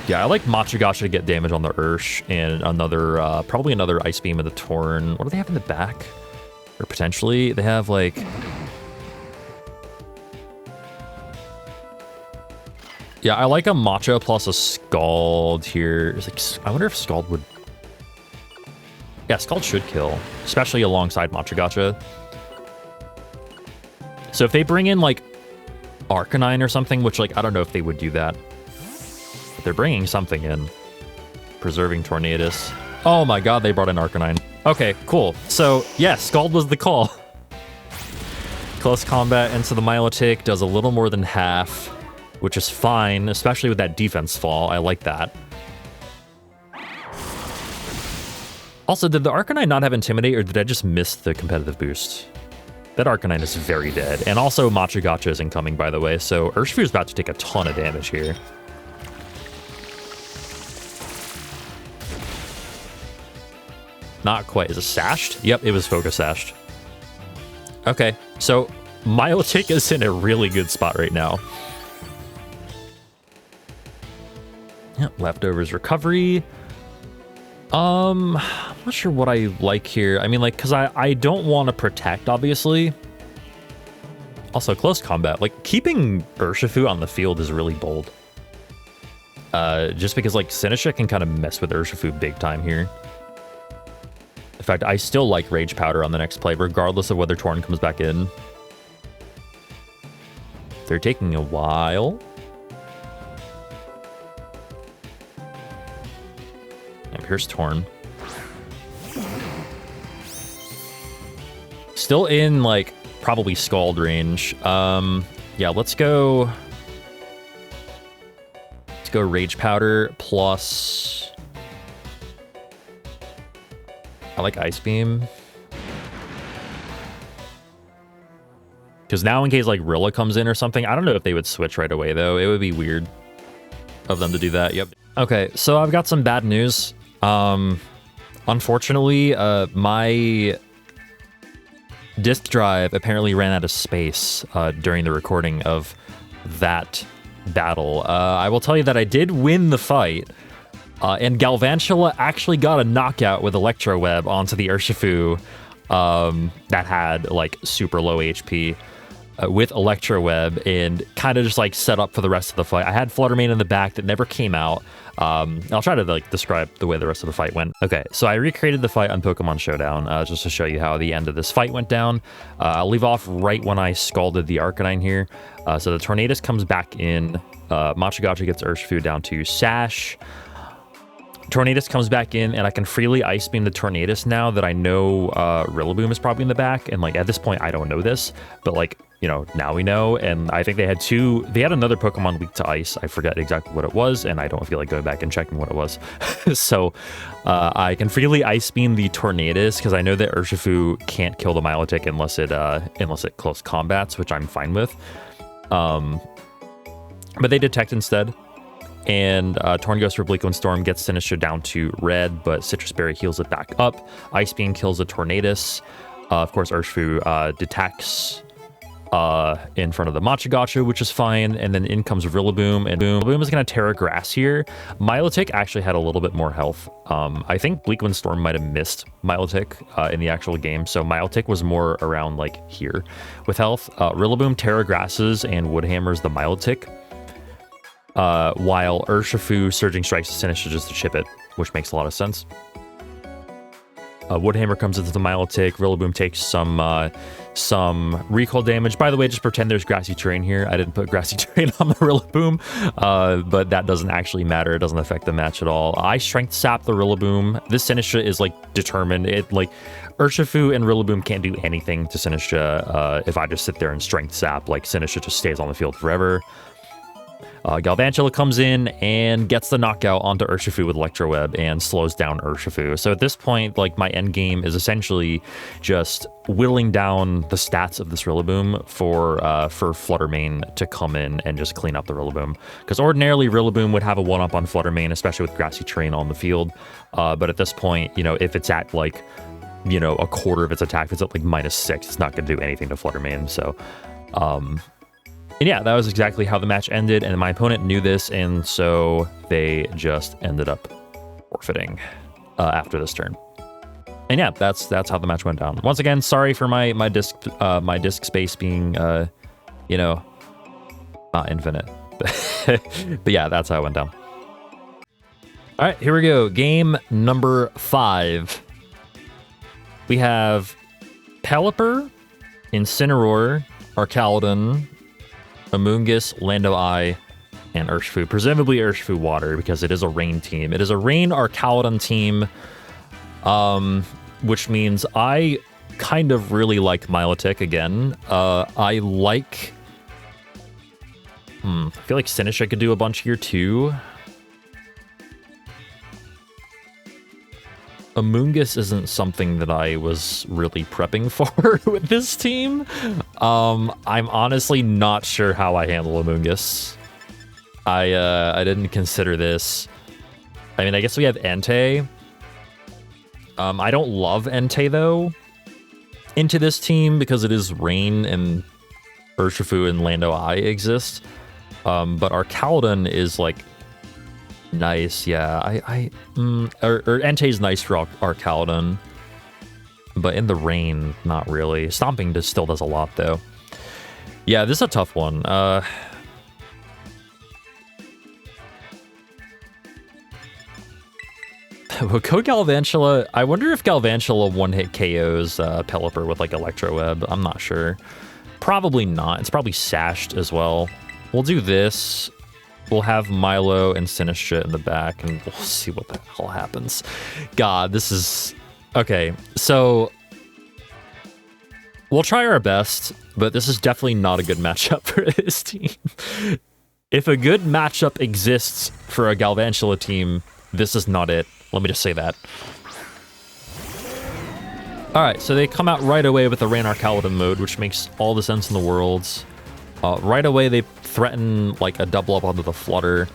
Yeah, I like Machagacha to get damage on the Ursh and another, probably another Ice Beam of the Torn. What do they have in the back? Or potentially, they have, like... yeah, I like a Macha plus a Scald here. It's like, I wonder if Scald would... yeah, Scald should kill, especially alongside Machagacha. So if they bring in, like, Arcanine or something, which, like, I don't know if they would do that. But they're bringing something in. Preserving Tornadus. Oh my god, they brought in Arcanine. Okay, cool. So, yeah, Scald was the call. Close combat into the Milotic does a little more than half, which is fine, especially with that defense fall. I like that. Also, did the Arcanine not have Intimidate, or did I just miss the competitive boost? That Arcanine is very dead. And also, Machagacha is incoming, by the way, so Urshifu is about to take a ton of damage here. Not quite. Is it sashed? Yep, it was focus sashed. Okay, so Milotic is in a really good spot right now. Yep, leftovers recovery. I'm not sure what I like here. I mean, like, because I don't want to protect, obviously. Also, close combat. Like, keeping Urshifu on the field is really bold. Just because, like, Sinistcha can kind of mess with Urshifu big time here. In fact, I still like Rage Powder on the next play, regardless of whether Torn comes back in. They're taking a while. Here's Torn. Still in, like, probably Scald range. Yeah, let's go... let's go Rage Powder plus... I like Ice Beam. Because now in case, like, Rilla comes in or something, I don't know if they would switch right away, though. It would be weird of them to do that. Yep. Okay, so I've got some bad news. Unfortunately, my disk drive apparently ran out of space during the recording of that battle. I will tell you that I did win the fight, and Galvantula actually got a knockout with Electro Web onto the Urshifu that had, like, super low HP. with Electro Web and kind of just like set up for the rest of the fight. I had Fluttermane in the back that never came out. I'll try to like describe the way the rest of the fight went. Okay, so I recreated the fight on Pokemon Showdown just to show you how the end of this fight went down. I'll leave off right when I scalded the Arcanine here. So the Tornadus comes back in. Machagacha gets Urshifu down to Sash. Tornadus comes back in, and I can freely Ice Beam the Tornadus now that I know Rillaboom is probably in the back. And like at this point, I don't know this, but like, you know, now we know. And I think they had another Pokemon weak to Ice. I forget exactly what it was, and I don't feel like going back and checking what it was. So I can freely Ice Beam the Tornadus because I know that Urshifu can't kill the Milotic unless it close combats, which I'm fine with. But they detect instead. And Torn goes for Bleakwind Storm, gets Sinistcha down to red, but Citrus Berry heals it back up. Ice Beam kills the Tornadus. Of course, Urshifu detects in front of the Machagacha, which is fine. And then in comes Rillaboom, and Rillaboom is going to Terra Grass here. Milotic actually had a little bit more health. I think Bleakwind Storm might have missed Milotic in the actual game, so Milotic was more around like here with health. Rillaboom Terra Grasses and Woodhammers the Milotic. While Urshifu Surging Strikes Sinistcha just to chip it, which makes a lot of sense. Woodhammer comes into the Milotic. Rillaboom takes some recoil damage. By the way, just pretend there's grassy terrain here. I didn't put grassy terrain on the Rillaboom, but that doesn't actually matter. It doesn't affect the match at all. I Strength Sap the Rillaboom. This Sinistcha is like determined. It like Urshifu and Rillaboom can't do anything to Sinistcha. If I just sit there and Strength Sap, like Sinistcha just stays on the field forever. Galvantula comes in and gets the knockout onto Urshifu with Electro Web and slows down Urshifu. So at this point, like my end game is essentially just whittling down the stats of this Rillaboom for Fluttermane to come in and just clean up the Rillaboom. Because ordinarily Rillaboom would have a one-up on Fluttermane, especially with grassy terrain on the field. But at this point, you know, if it's at like, you know, a quarter of its attack, if it's at like -6, it's not going to do anything to Fluttermane. So, and yeah, that was exactly how the match ended, and my opponent knew this, and so they just ended up forfeiting after this turn. And yeah, that's how the match went down. Once again, sorry for my disc space being you know, not infinite. But yeah, that's how it went down. All right, here we go. Game number 5. We have Pelipper, Incineroar, Archaludon, Amoonguss, Landoi, and Urshifu. Presumably Urshifu Water, because it is a rain team. It is a rain Archaludon team, which means I kind of really like Milotic again. I like... I feel like Sinistcha could do a bunch here too. Amoonguss isn't something that I was really prepping for with this team. I'm honestly not sure how I handle Amoonguss. I didn't consider this. I mean, I guess we have Entei. I don't love Entei though into this team because it is rain and Urshifu and Landoi exist. But Archaludon is like nice, yeah. Or Entei's nice for Archaludon, but in the rain, not really. Stomping still does a lot, though. Yeah, this is a tough one. We'll go Galvantula. I wonder if Galvantula one-hit KOs Pelipper with like Electro Web. I'm not sure. Probably not. It's probably sashed as well. We'll do this. We'll have Milo and Sinistcha in the back, and we'll see what the hell happens. God, this is... Okay, so... We'll try our best, but this is definitely not a good matchup for this team. If a good matchup exists for a Galvantula team, this is not it. Let me just say that. Alright, so they come out right away with the Rain Archaludon mode, which makes all the sense in the world. Right away, they threaten like a double up onto the Flutter.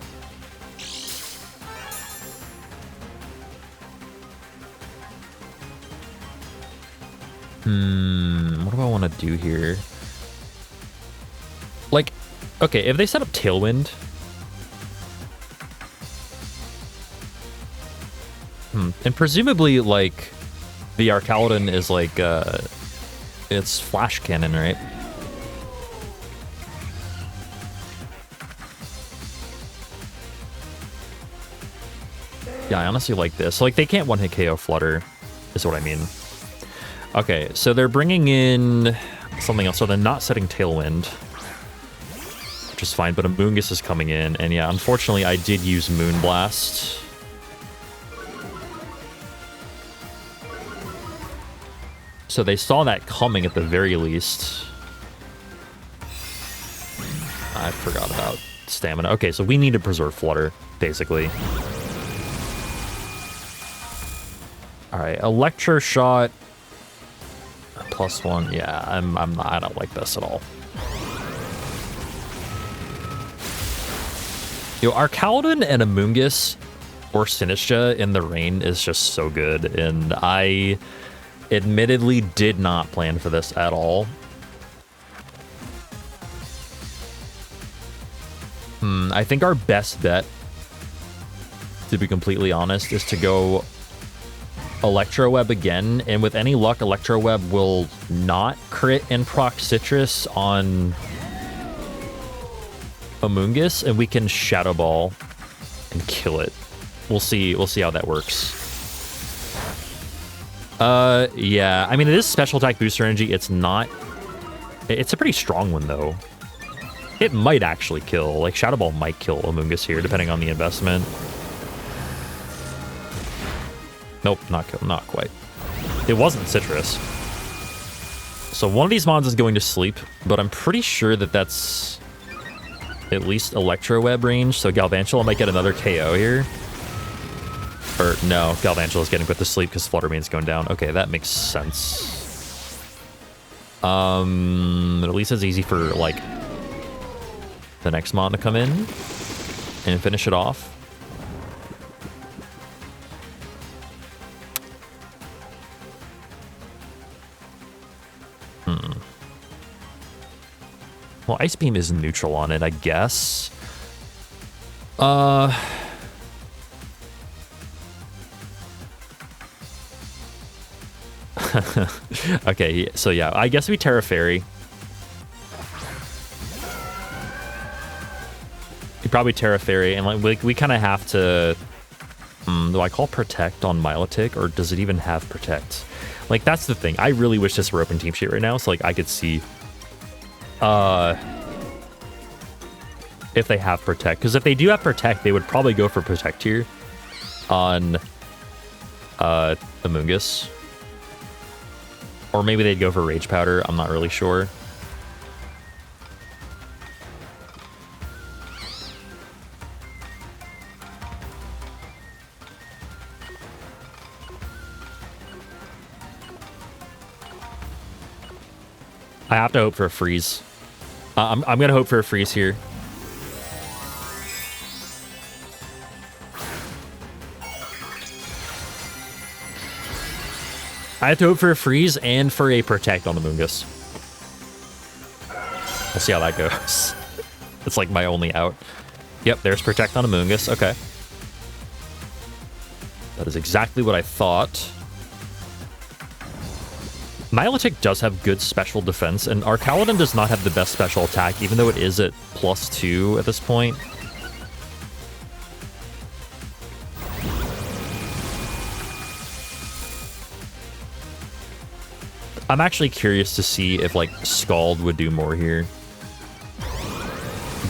What do I want to do here? Like, okay, if they set up Tailwind... And presumably, like, the Archaludon is like, it's Flash Cannon, right? Yeah, I honestly like this. Like, they can't one-hit KO Flutter, is what I mean. Okay, so they're bringing in something else. So they're not setting Tailwind, which is fine, but Amoonguss is coming in. And yeah, unfortunately, I did use Moonblast. So they saw that coming at the very least. I forgot about stamina. Okay, so we need to preserve Flutter, basically. Alright, Electro Shot. +1. Yeah, I don't like this at all. Yo, Arcaldon and Amoonguss or Sinistcha in the rain is just so good, and I admittedly did not plan for this at all. I think our best bet, to be completely honest, is to go Electro Web again, and with any luck, Electro Web will not crit and proc Citrus on Amoonguss, and we can Shadow Ball and kill it. We'll see how that works. Yeah, I mean, it is special attack booster energy. It's a pretty strong one, though. It might actually kill. Like, Shadow Ball might kill Amoonguss here, depending on the investment. Nope, not quite. It wasn't Citrus. So one of these mons is going to sleep, but I'm pretty sure that that's at least Electro Web range, so Galvantula might get another KO here. Or, no, Galvantula is getting put to sleep because Flutter Mane's going down. Okay, that makes sense. At least it's easy for, like, the next mon to come in and finish it off. Well, Ice Beam is neutral on it, I guess. Okay, so yeah, I guess we Terra Fairy. You probably Terra Fairy, and like we kind of have to. Do I call Protect on Milotic, or does it even have Protect? Like, that's the thing. I really wish this were open team sheet right now, so like I could see if they have Protect. Because if they do have Protect, they would probably go for Protect here on Amoonguss. Or maybe they'd go for Rage Powder. I'm not really sure. I have to hope for a freeze. I'm going to hope for a freeze here. I have to hope for a freeze and for a Protect on the Amoonguss. We'll see how that goes. It's like my only out. Yep, there's Protect on Amoonguss. Okay. That is exactly what I thought. Milotic does have good special defense, and Arcaldon does not have the best special attack, even though it is at +2 at this point. I'm actually curious to see if, like, Scald would do more here.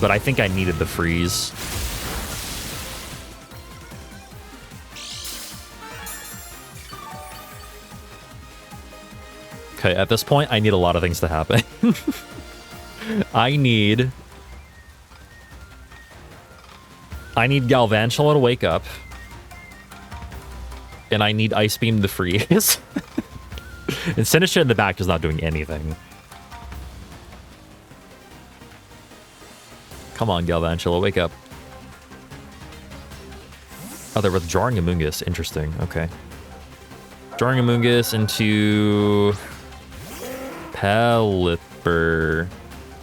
But I think I needed the freeze. Okay, at this point, I need a lot of things to happen. I need Galvantula to wake up. And I need Ice Beam to freeze. And Sinistcha in the back is not doing anything. Come on, Galvantula, wake up. Oh, they're withdrawing Amoonguss. Interesting. Okay. Drawing Amoonguss into Pelipper.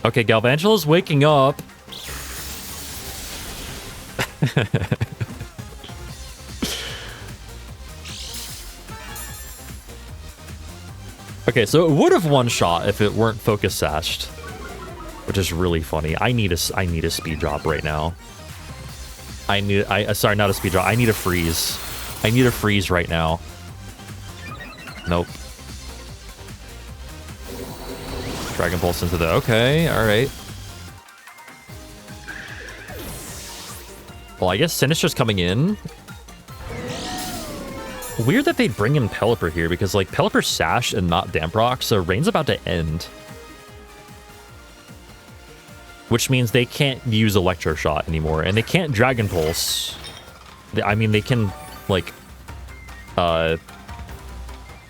Okay, Galvantula's waking up. Okay, so it would have one-shot if it weren't focus sashed, which is really funny. I need a speed drop right now. Sorry, not a speed drop. I need a freeze. I need a freeze right now. Nope. Dragon Pulse into the... Okay, alright. Well, I guess Sinister's coming in. Weird that they bring in Pelipper here, because, like, Pelipper's Sash and not Damp Rock, so Rain's about to end. Which means they can't use Electro Shot anymore, and they can't Dragon Pulse. I mean, they can, like,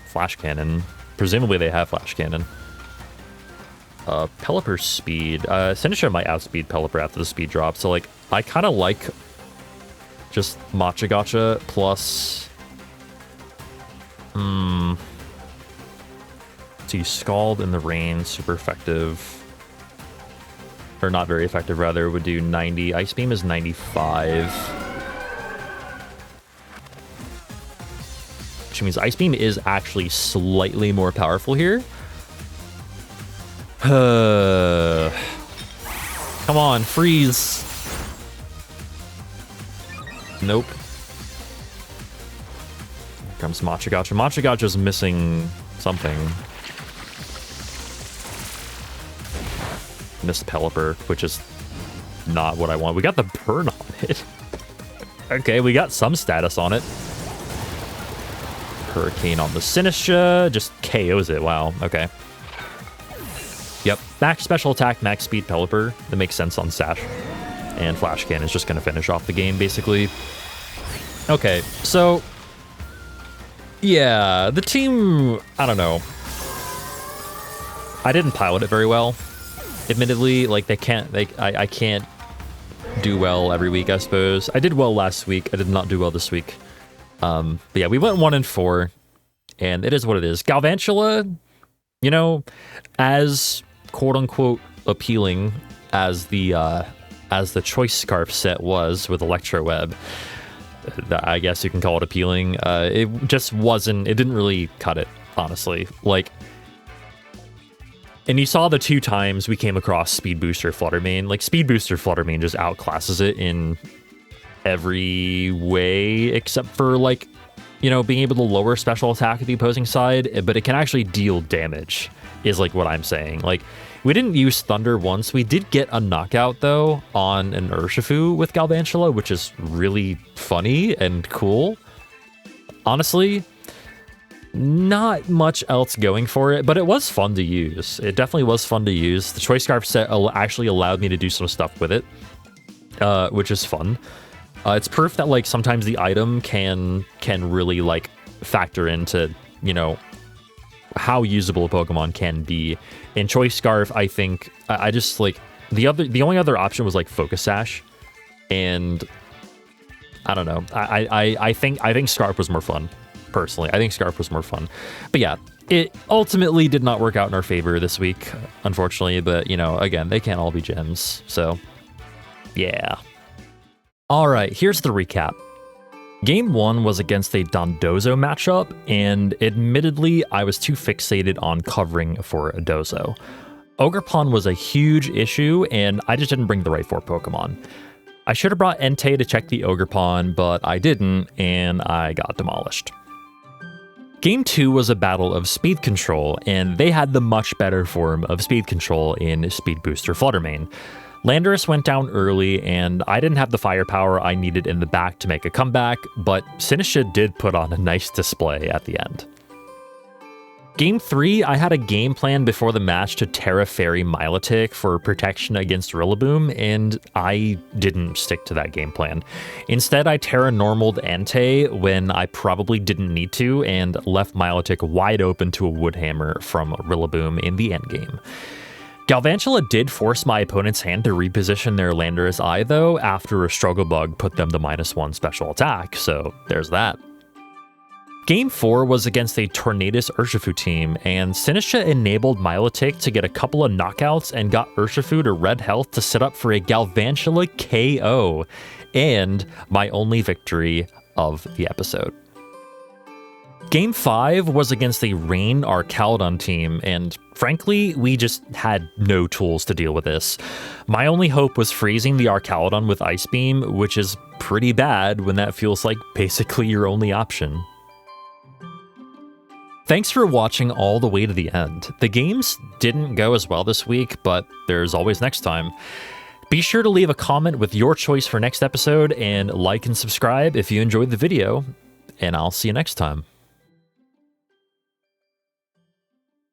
Flash Cannon. Presumably they have Flash Cannon. Pelipper's speed. Sinister might outspeed Pelipper after the speed drop, so, like, I kind of like just Matcha Gotcha plus... See, Scald in the Rain, super effective. Or not very effective, rather, would do 90. Ice Beam is 95. Which means Ice Beam is actually slightly more powerful here. Come on, freeze. Nope. Here comes Matcha Gotcha. Matcha Gotcha's missing something. Missed Pelipper, which is not what I want. We got the burn on it. Okay, we got some status on it. Hurricane on the Sinistra. Just KOs it. Wow. Okay. Yep. Max special attack, max speed Pelipper. That makes sense on Sash. And Flash Cannon is just going to finish off the game, basically. Okay, so... yeah, the team... I don't know. I didn't pilot it very well. Admittedly, like, they can't... I can't do well every week, I suppose. I did well last week. I did not do well this week. But yeah, we went 1-4. And it is what it is. Galvantula, you know, as quote-unquote appealing as the Choice Scarf set was with Electro Web, I guess you can call it appealing. It just wasn't... it didn't really cut it, honestly. Like... and you saw the 2 times we came across Speed Booster Fluttermane. Like, Speed Booster Fluttermane just outclasses it in every way, except for, like, you know, being able to lower special attack at the opposing side, but it can actually deal damage, is, like, what I'm saying. Like, we didn't use Thunder once. We did get a knockout, though, on an Urshifu with Galvantula, which is really funny and cool. Honestly... not much else going for it, but it was fun to use. It definitely was fun to use. The Choice Scarf set actually allowed me to do some stuff with it, which is fun. It's proof that, like, sometimes the item can really, like, factor into, you know, how usable a Pokemon can be. In Choice Scarf, I think I just, like, the only other option was, like, Focus Sash, and I don't know. I think Scarf was more fun. Personally, I think Scarf was more fun. But yeah, it ultimately did not work out in our favor this week, unfortunately. But, you know, again, they can't all be gems. So, yeah. All right, here's the recap. Game 1 was against a Dondozo matchup, and admittedly, I was too fixated on covering for a Dozo. Ogerpon was a huge issue, and I just didn't bring the right 4 Pokemon. I should have brought Entei to check the Ogerpon, but I didn't, and I got demolished. Game 2 was a battle of speed control, and they had the much better form of speed control in Speed Booster Fluttermane. Landorus went down early, and I didn't have the firepower I needed in the back to make a comeback, but Sinistra did put on a nice display at the end. Game 3, I had a game plan before the match to Terra Fairy Milotic for protection against Rillaboom, and I didn't stick to that game plan. Instead, I Terra Normaled Entei when I probably didn't need to, and left Milotic wide open to a Woodhammer from Rillaboom in the endgame. Galvantula did force my opponent's hand to reposition their Landorus Eye, though, after a Struggle Bug put them to -1 special attack, so there's that. Game 4 was against a Tornadus Urshifu team, and Sinistra enabled Milotic to get a couple of knockouts and got Urshifu to red health to set up for a Galvantula KO, and my only victory of the episode. Game 5 was against a Rain Archaludon team, and frankly, we just had no tools to deal with this. My only hope was freezing the Archaludon with Ice Beam, which is pretty bad when that feels like basically your only option. Thanks for watching all the way to the end. The games didn't go as well this week, but there's always next time. Be sure to leave a comment with your choice for next episode, and like and subscribe if you enjoyed the video, and I'll see you next time.